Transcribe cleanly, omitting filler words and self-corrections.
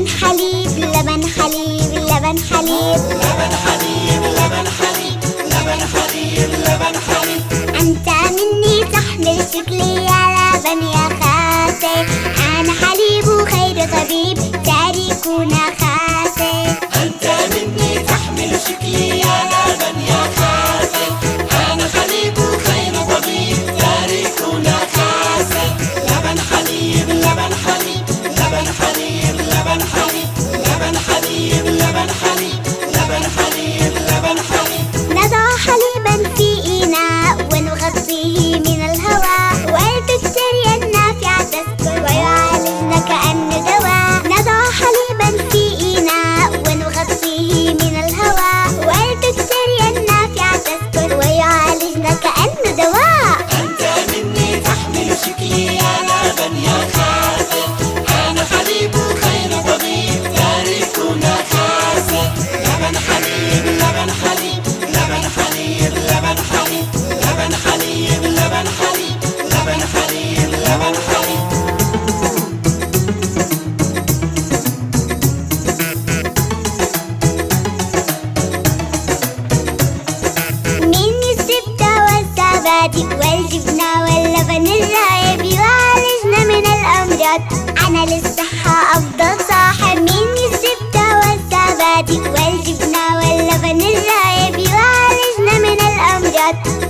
لبن حليب لبن حليب لبن حليب لبن حليب لبن حليب لبن حليب لبن حليب. أنت مني تحمل شكلي يا لبن يا خاسي، أنا حليب خير طبيب تاركنا خاسي. أنت مني تحمل شكلي يا لبن يا خاسي، أنا حليب خير طبيب تاركنا خاسي. لبن حليب لبن حليب لبن حليب لبن حليب لبن حليب لبن حليب لبن حليب لبن حليب. نضع حليبا في إناء ونغطيه من الهواء، والبكتيريا النافعة تسكر ويعالجنا كأنه دواء. نضع حليبا في إناء ونغطيه من الهواء، والبكتيريا النافعة تسكر ويعالجنا كأنه دواء. أنت مني تحمل شكلي يا لبن يا خاسي، أنا حليب خير طبيب تاركنا خاسي. لبن حليب لبن حليب لبن حليب لبن حليب لبن حليب لبن حليب لبن حليب لبن حليب. من الزبدة والزبادي والجبنة واللبن الرايب يعالجنا من الأمراض، أنا للصحة أفضل صاحب. من الزبدة والزبادي والجبنة واللبن الرايب يعالجنا من الأمراض.